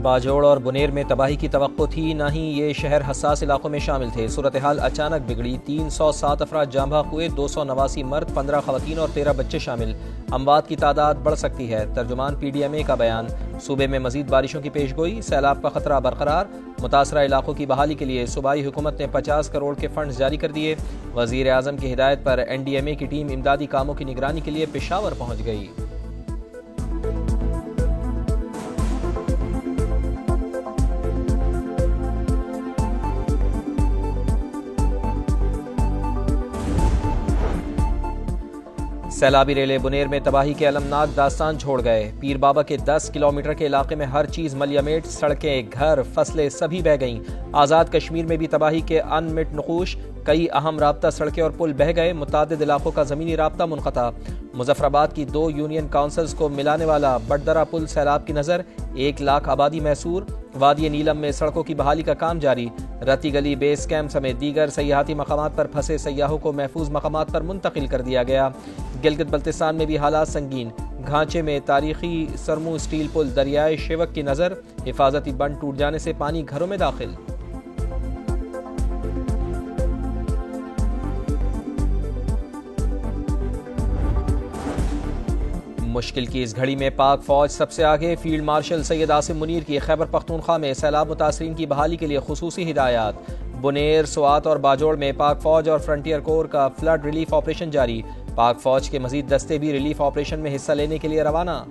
बाजोड़ और बुनेर में तबाही की तवक्को थी, न ही ये शहर हसास इलाकों में शामिल थे। सूरत हाल अचानक बिगड़ी। 307 अफराद जाँ बहक हुए, 289 मर्द, 15 खवातीन और 13 बच्चे शामिल। अमवात की तादाद बढ़ सकती है। तर्जुमान PDMA का बयान। सूबे में मजीद बारिशों की पेशगोई, सैलाब का खतरा बरकरार। मुतासरा इलाकों की बहाली के लिए सूबाई हुकूमत ने 50 करोड़ के फंड जारी कर दिए। वजीर आजम की हिदायत पर NDMA की टीम इमदादी कामों की निगरानी के लिए पेशावर पहुँच गई। सैलाबी रेले बुनेर में तबाही के अलमनाक दास्तान छोड़ गए। पीर बाबा के 10 किलोमीटर के इलाके में हर चीज मलियामेट, सड़कें, घर, फसलें सभी बह गईं। आज़ाद कश्मीर में भी तबाही के अनमिट नकूश। कई अहम राब्ता सड़कें और पुल बह गए। मुतादिद इलाकों का ज़मीनी राब्ता मुनक़ता। मुजफ्फराबाद की 2 यूनियन काउंसिल्स को मिलाने वाला बटदरा पुल सैलाब की नज़र। 1 लाख आबादी मैसूर। वादी नीलम में सड़कों की बहाली का काम जारी। रती गली, बेस कैंप समेत दीगर सयाहती मकामात पर फंसे सयाहों को महफूज मकामात पर मुंतकिल कर दिया गया। गिलगित बल्तिस्तान में भी हालात संगीन। घांचे में तारीखी सरमू स्टील पुल दरियाए शेवक की नज़र। हिफाजती बंद टूट जाने से पानी घरों में दाखिल। मुश्किल की इस घड़ी में पाक फौज सबसे आगे। फील्ड मार्शल सैयद आसिम मुनीर की खैबर पख्तूनख्वा में सैलाब मुतासरीन की बहाली के लिए खुसूसी हिदायत। बुनेर, स्वात और बाजोड़ में पाक फौज और फ्रंटियर कोर का फ्लड रिलीफ ऑपरेशन जारी। पाक फौज के मजीद दस्ते भी रिलीफ ऑपरेशन में हिस्सा लेने के लिए रवाना।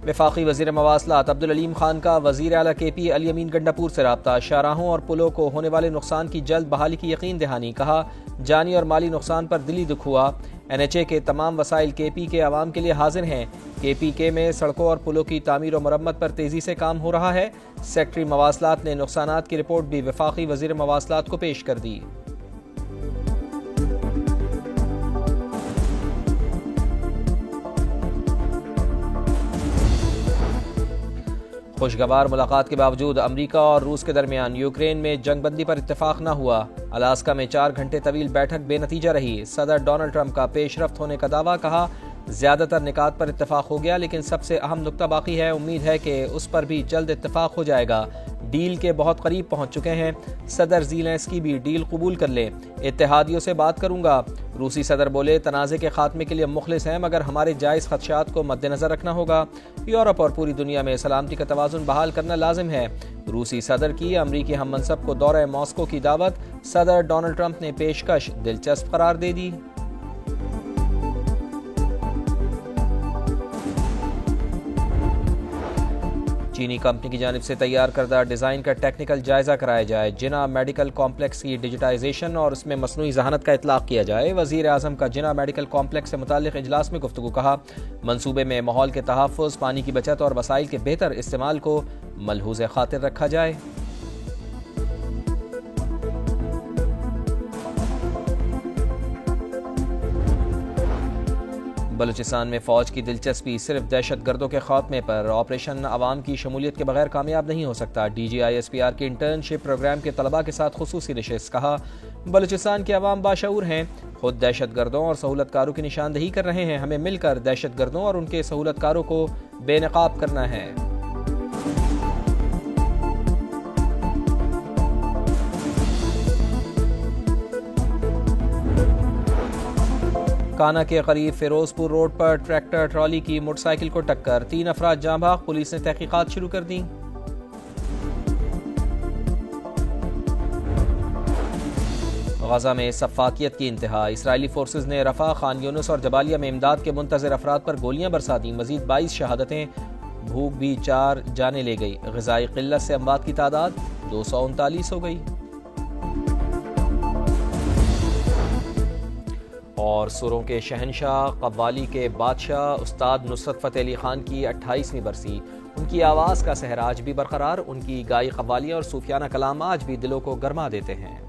वफाकी वज़ीर मवासलात अब्दुल अलीम खान का वज़ीर आला KP अली अमीन गंडापुर से रब्ता। शाहराहों और पुलों को होने वाले नुकसान की जल्द बहाली की यकीन दहानी। कहा, जानी और माली नुकसान पर दिली दुख हुआ। NHA के तमाम वसाइल KP के आवाम के लिए हाजिर हैं। KPK में सड़कों और पुलों की तामीर और मरम्मत पर तेज़ी से काम हो रहा है। सेक्रेटरी मवासलात ने नुकसानात की रिपोर्ट भी वफाकी वज़ीर मवासलात को पेश कर दी। खुशगवार मुलाकात के बावजूद अमरीका और रूस के दरमियान यूक्रेन में जंगबंदी पर इत्तेफाक न हुआ। अलास्का में 4 घंटे तवील बैठक बेनतीजा रही। सदर डोनाल्ड ट्रंप का पेशरफ्त होने का दावा। कहा, ज्यादातर निकात पर इत्तेफाक हो गया, लेकिन सबसे अहम नुक्ता बाकी है। उम्मीद है कि उस पर भी जल्द इत्तेफाक हो जाएगा। डील के बहुत करीब पहुंच चुके हैं। सदर ज़ेलेंस्की भी डील कबूल कर ले। इत्तेहादियों से बात करूंगा। रूसी सदर बोले, तनाज़े के खात्मे के लिए मुखलिस हैं, मगर हमारे जायज़ खदशात को मद्देनजर रखना होगा। यूरोप और पूरी दुनिया में सलामती का तवाज़ुन बहाल करना लाजिम है। रूसी सदर की अमरीकी हम मनसब को दौरे मॉस्को की दावत। सदर डोनाल्ड ट्रंप ने पेशकश दिलचस्प करार दे दी। चीनी कंपनी की जानिब से तैयार करदा डिज़ाइन का टेक्निकल जायजा कराया जाए। जिना मेडिकल कॉम्प्लेक्स की डिजिटाइजेशन और उसमें मसनूई जहानत का इतलाक़ किया जाए। वज़ीर आज़म का जिना मेडिकल कॉम्प्लेक्स से मुताल्लिक़ इजलास में गुफ्तगू। कहा, मंसूबे में माहौल के तहफ़्फ़ुज़, पानी की बचत और वसाइल के बेहतर इस्तेमाल को मलहूज़ खातिर रखा जाए। बलूचिस्तान में फौज की दिलचस्पी सिर्फ दहशत गर्दों के खात्मे पर। ऑपरेशन आवाम की शमूलियत के बगैर कामयाब नहीं हो सकता। DGISPR के इंटर्नशिप प्रोग्राम के तलबा के साथ खुसूसी नशिस्त। कहा, बलूचिस्तान के अवाम बाशऊर हैं, खुद दहशत गर्दों और सहूलतकारों की निशानदही कर रहे हैं। हमें मिलकर दहशत गर्दों और उनके सहूलतकारों को बेनकाब करना है। काना के करीब फिरोजपुर रोड पर ट्रैक्टर ट्रॉली की मोटरसाइकिल को टक्कर। 3 अफराद जाँ बहक। पुलिस ने तहकीकात शुरू कर दी। गजा में सफाकियत की इंतहा। इसराइली फोर्सेज ने रफा, खान यूनुस और जबालिया में इमदाद के मुंतज़िर अफराद पर गोलियां बरसा दी। मजीद 22 शहादतें। भूख भी 4 जाने ले गई। ग़िज़ाई क़िल्लत से अमवात की तादाद 239 हो गई। और सुरों के शहनशाह, कव्वाली के बादशाह उस्ताद नुसरत फ़तेह अली खान की 28वीं बरसी। उनकी आवाज़ का सहरा आज भी बरकरार। उनकी गाई कव्वालियाँ और सूफियाना कलाम आज भी दिलों को गरमा देते हैं।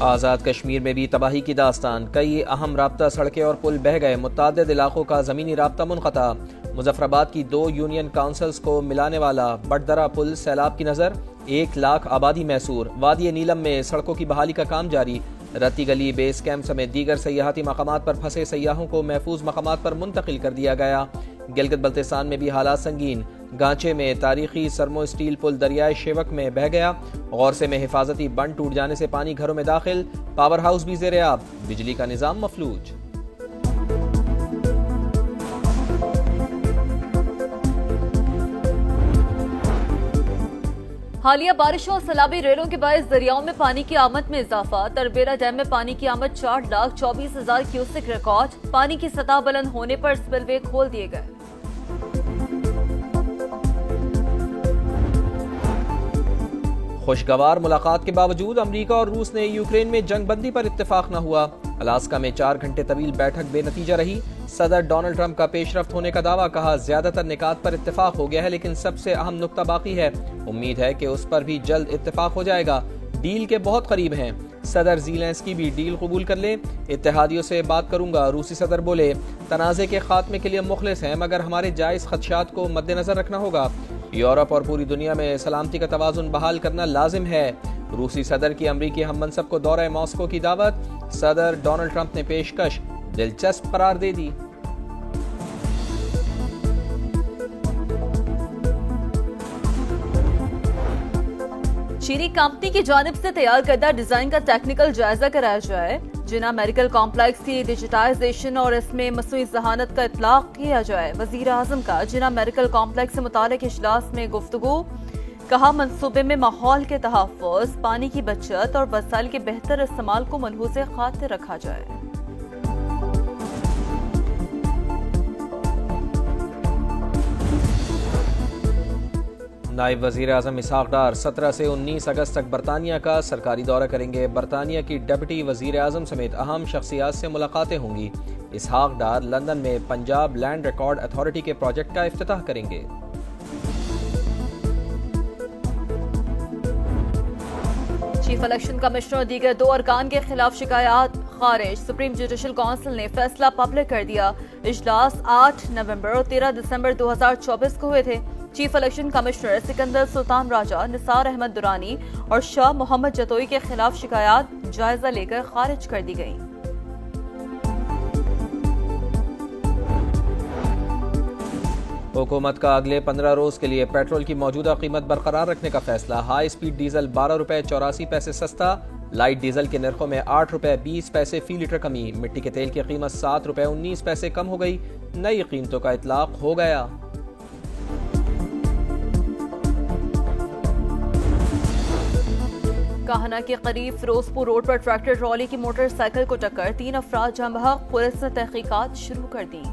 आज़ाद कश्मीर में भी तबाही की दास्तान। कई अहम राब्ता सड़कें और पुल बह गए। मुतादिद इलाकों का ज़मीनी राब्ता मुनक़ता। मुजफ्फराबाद की 2 यूनियन काउंसिल्स को मिलाने वाला बटदरा पुल सैलाब की नज़र। 1 लाख आबादी मैसूर। वादी नीलम में सड़कों की बहाली का काम जारी। रत्ती गली, बेस कैंप समेत दीगर सयाहती मकामात पर फंसे सयाहों को महफूज मकामात पर मुंतकिल कर दिया गया। गिलगित बल्तिस्तान में भी हालात संगीन। गांचे में तारीखी सरमो स्टील पुल दरियाए शेवक में बह गया। गौरसे में हिफाजती बंद टूट जाने से पानी घरों में दाखिल। पावर हाउस भी ज़ेरे आब। बिजली का निजाम मफलूज। हालिया बारिशों और सैलाबी रेलों के बायस दरियाओं में पानी की आमद में इजाफा। तरबेरा डैम में पानी की आमद 4,24,000 क्यूसेक रिकॉर्ड। पानी की सतह बुलंद होने पर स्पिलवे खोल दिए गए। खुशगवार मुलाकात के बावजूद अमरीका और रूस ने यूक्रेन में जंग बंदी पर इत्तेफाक न हुआ। अलास्का में 4 घंटे तवील बैठक बेनतीजा रही। सदर डोनाल्ड ट्रंप का पेशरफ्त होने का दावा। कहा, ज्यादातर निकात पर इत्तेफाक हो गया है, लेकिन सबसे अहम नुक्ता बाकी है। उम्मीद है कि उस पर भी जल्द इत्तेफाक हो जाएगा। डील के बहुत करीब हैं। सदर ज़ेलेंस्की भी डील कबूल कर ले। इत्तेहादियों से बात करूंगा। रूसी सदर बोले, तनाज़े के खात्मे के लिए मुखलिस हैं, मगर हमारे जायज़ खदशात को मद्देनजर रखना होगा। यूरोप और पूरी दुनिया में सलामती का तवाज़ुन बहाल करना लाजिम है। रूसी सदर की अमरीकी हममनसब को दौरा मॉस्को की दावत। सदर डोनाल्ड ट्रंप ने पेशकश दिलचस्प करार दे दी। चीनी कंपनी की जानिब से तैयार करदा डिजाइन का टेक्निकल जायजा कराया जाए। जिना मेडिकल कॉम्प्लेक्स की डिजिटाइजेशन और इसमें मसनूई ज़हानत का इतलाक किया जाए। वज़ीर आज़म का जिना मेडिकल कॉम्प्लेक्स से मुतालिक इजलास में गुफ्तगू। कहा, मंसूबे में माहौल के तहफ़्फ़ुज़, पानी की बचत और वसाइल के बेहतर इस्तेमाल को मनहूस खातिर रखा जाए। नायब वज़ीर आज़म इसहाक डार 17 से 19 अगस्त तक बरतानिया का सरकारी दौरा करेंगे। बरतानिया की डिप्टी वज़ीर आज़म समेत अहम शख्सियात से मुलाकातें होंगी। इसहाक डार लंदन में पंजाब लैंड रिकॉर्ड अथॉरिटी के प्रोजेक्ट का इफ्तिताह करेंगे। चीफ इलेक्शन कमिश्नर और दीगर 2 अरकान के खिलाफ शिकायत खारिज। सुप्रीम जुडिशल काउंसिल ने फैसला पब्लिक कर दिया। इजलास 8 नवंबर और 13 दिसंबर 2024 को हुए थे। Chief election commissioner Sikandar Sultan Raja, Nisar Ahmad Durrani और शाह मोहम्मद जतोई के खिलाफ शिकायत जायजा लेकर खारिज कर दी गई। हुकूमत का अगले 15 रोज के लिए पेट्रोल की मौजूदा कीमत बरकरार रखने का फैसला। हाई स्पीड डीजल 12 रुपए 84 पैसे सस्ता। लाइट डीजल के नरखों में 8 रुपए 20 पैसे फी लीटर कमी। मिट्टी के तेल की कीमत 7 रुपए 19 पैसे कम हो गई। नई कीमतों का इतलाक हो गया। काहना के करीब फिरोजपुर रोड पर ट्रैक्टर ट्रॉली की मोटरसाइकिल को टक्कर। 3 अफराद जहाँ बहक। पुलिस ने तहकीकात शुरू कर दी।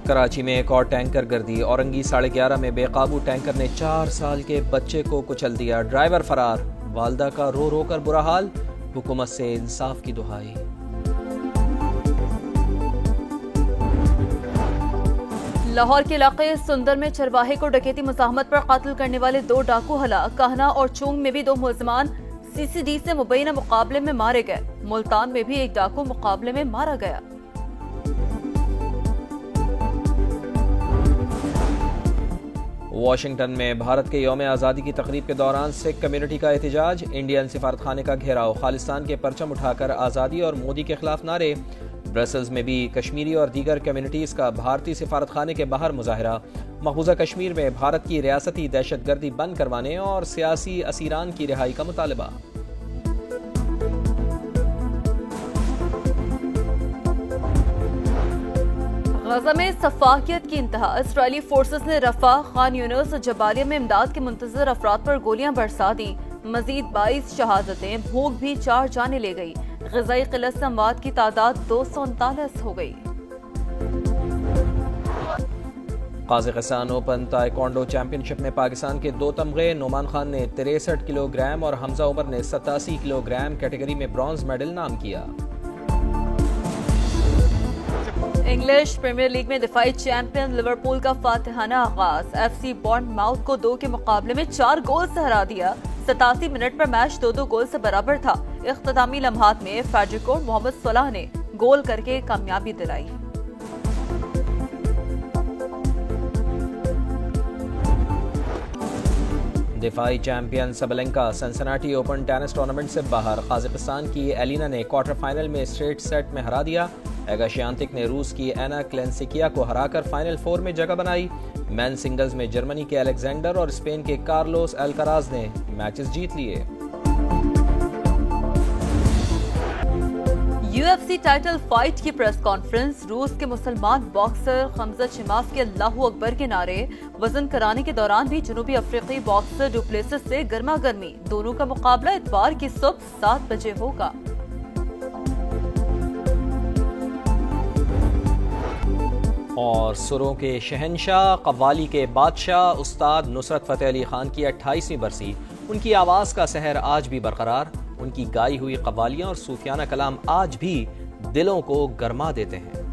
कराची में एक और टैंकर गर्दी। औरंगी 11:30 में बेकाबू टैंकर ने 4 साल के बच्चे को कुचल दिया। ड्राइवर फरार। वालदा का रो रो कर बुरा हाल। हुकूमत से इंसाफ की दुहाई। लाहौर के इलाके सुंदर में चरवाहे को डकैती मुज़ाहमत पर कत्ल करने वाले 2 डाकू हलाक। कहना और चूंग में भी 2 मुलजमान सीसीडी से मुबैना मुकाबले में मारे गए। मुल्तान में भी एक डाकू मुकाबले में मारा गया। वाशिंगटन में भारत के यौम आज़ादी की तकरीब के दौरान सिख कम्युनिटी का एहतजाज। इंडियन सिफारतखाने का घेराव। खालिस्तान के परचम उठाकर आज़ादी और मोदी के खिलाफ नारे। ब्रसल्स में भी कश्मीरी और दीगर कम्युनिटीज़ का भारतीय सिफारतखाने के बाहर मुजाहरा। मकबूजा कश्मीर में भारत की रियासती दहशतगर्दी बंद करवाने और सियासी असीरान की रिहाई का मुतालबा। गजा में सफाकियत की इंतहा। इसराइली फोर्सेस ने रफा, खान यूनिस और जबालिया में इमदाद के मुंतजर अफराद पर गोलियां बरसा दी। मजीद 22 शहादतें। भूख भी 4 जाने ले गई। ग़िज़ाई क़िल्लत से अमवात की तादाद 239 हो गई। काज़ाकिस्तान ओपन ताइक्वांडो चैंपियनशिप में पाकिस्तान के 2 तमगे। नोमान खान ने 63 किलोग्राम और हमजा उमर ने 87 किलोग्राम कैटेगरी में ब्रॉन्ज मेडल नाम किया। इंग्लिश प्रीमियर लीग में दिफाई चैंपियन लिवरपूल का फातिहाना आगाज। एफसी बॉर्नमाउथ को 2 के मुकाबले में 4 गोल से हरा दिया। 87 मिनट पर मैच 2-2 गोल से बराबर था। इख्तितामी लम्हात में फेडरिको मोहम्मद सलाह ने गोल करके कामयाबी दिलाई। दिफाई champion Sabalenka Cincinnati Open tennis tournament से बाहर। कजाकिस्तान की एलिना ने क्वार्टर फाइनल में स्ट्रेट सेट में हरा दिया। एगा श्यान्तिक ने रूस की एना क्लेंसिकिया को हराकर फाइनल 4 में जगह बनाई। मेन सिंगल्स में जर्मनी के अलेक्जेंडर और स्पेन के कार्लोस अल्काराज ने मैचेस जीत लिए। UFC टाइटल फाइट की प्रेस कॉन्फ्रेंस। रूस के मुसलमान बॉक्सर खमजत शिमास के अल्लाहू अकबर के नारे वजन कराने के दौरान भी जनूबी अफ्रीकी बॉक्सर डुप्लेसिस से गर्मा गर्मी। दोनों का मुकाबला इतवार की सुबह 7 बजे होगा। और सुरों के शहंशाह, कव्वाली के बादशाह उस्ताद नुसरत फतेह अली खान की 28वीं बरसी। उनकी आवाज़ का सहर आज भी बरकरार। उनकी गाई हुई कव्वालियाँ और सूफियाना कलाम आज भी दिलों को गरमा देते हैं।